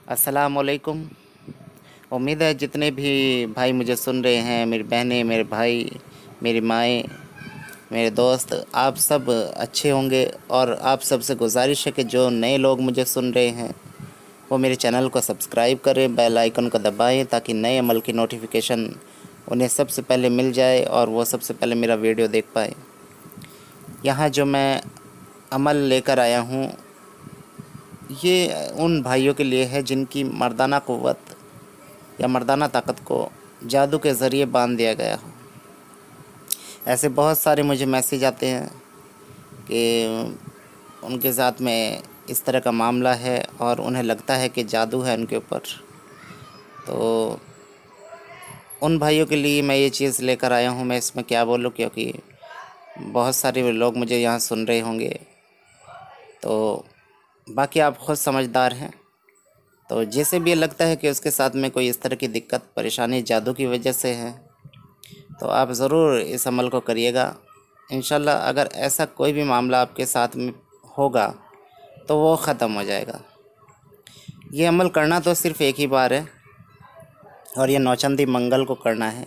अस्सलामुअलैकुम। उम्मीद है जितने भी भाई मुझे सुन रहे हैं, मेरी बहनें, मेरे भाई, मेरी माएँ, मेरे दोस्त, आप सब अच्छे होंगे। और आप सबसे गुजारिश है कि जो नए लोग मुझे सुन रहे हैं वो मेरे चैनल को सब्सक्राइब करें, बेल आइकन को दबाएं ताकि नए अमल की नोटिफिकेशन उन्हें सबसे पहले मिल जाए और वो सबसे पहले मेरा वीडियो देख पाए। यहाँ जो मैं अमल लेकर आया हूँ ये उन भाइयों के लिए है जिनकी मर्दाना क़ुव्वत या मर्दाना ताकत को जादू के ज़रिए बांध दिया गया हो। ऐसे बहुत सारे मुझे मैसेज आते हैं कि उनके साथ में इस तरह का मामला है और उन्हें लगता है कि जादू है उनके ऊपर। तो उन भाइयों के लिए मैं ये चीज़ लेकर आया हूँ। मैं इसमें क्या बोलूँ, क्योंकि बहुत सारे लोग मुझे यहाँ सुन रहे होंगे, तो बाकी आप ख़ुद समझदार हैं। तो जिसे भी लगता है कि उसके साथ में कोई इस तरह की दिक्कत परेशानी जादू की वजह से है, तो आप ज़रूर इस अमल को करिएगा। इंशाल्लाह अगर ऐसा कोई भी मामला आपके साथ में होगा तो वो ख़त्म हो जाएगा। ये अमल करना तो सिर्फ़ एक ही बार है और ये नौचंदी मंगल को करना है।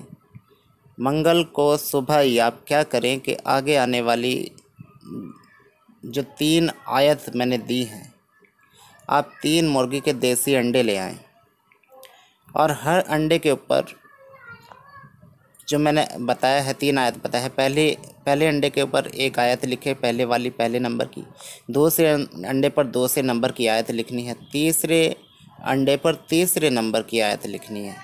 मंगल को सुबह ही आप क्या करें कि आगे आने वाली जो 3 आयत मैंने दी हैं, आप 3 मुर्गी के देसी अंडे ले आएँ और हर अंडे के ऊपर जो मैंने बताया है 3 आयत बताया है। पहले अंडे के ऊपर 1 आयत लिखे, पहले वाली पहले नंबर की। दूसरे अंडे पर दूसरे नंबर की आयत लिखनी है। तीसरे अंडे पर तीसरे नंबर की आयत लिखनी है।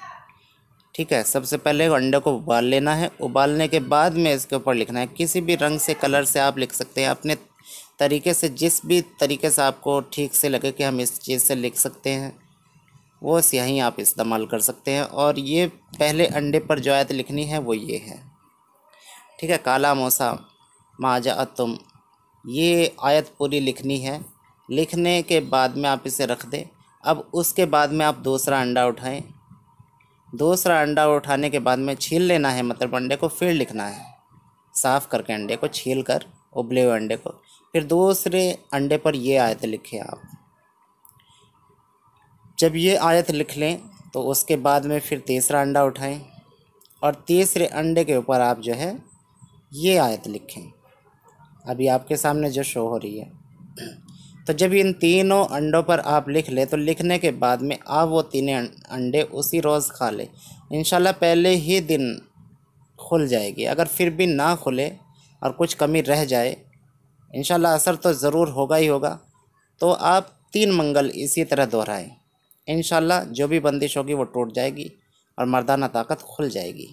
ठीक है, सबसे पहले अंडे को उबाल लेना है। उबालने के बाद में इसके ऊपर लिखना है। किसी भी रंग से, कलर से आप लिख सकते हैं, अपने तरीके से, जिस भी तरीके से आपको ठीक से लगे कि हम इस चीज़ से लिख सकते हैं, वो स्याही आप इस्तेमाल कर सकते हैं। और ये पहले अंडे पर जो आयत लिखनी है वो ये है। ठीक है, काला मूसा मा जाअतुम, ये आयत पूरी लिखनी है। लिखने के बाद में आप इसे रख दें। अब उसके बाद में आप दूसरा अंडा उठाएं। दूसरा अंडा उठाने के बाद में छील लेना है, मतलब अंडे को फिर लिखना है, साफ़ करके अंडे को छील कर, उबले हुए अंडे को। फिर दूसरे अंडे पर ये आयत लिखें आप। जब ये आयत लिख लें तो उसके बाद में फिर तीसरा अंडा उठाएं और तीसरे अंडे के ऊपर आप जो है ये आयत लिखें, अभी आपके सामने जो शो हो रही है। तो जब इन तीनों अंडों पर आप लिख लें तो लिखने के बाद में आप वो तीनों अंडे उसी रोज़ खा लें। इंशाल्लाह पहले ही दिन खुल जाएगी। अगर फिर भी ना खुले और कुछ कमी रह जाए, इंशाल्लाह असर तो ज़रूर होगा ही होगा। तो आप 3 मंगल इसी तरह दोहराएं। इंशाल्लाह जो भी बंदिश होगी वो टूट जाएगी और मर्दाना ताकत खुल जाएगी।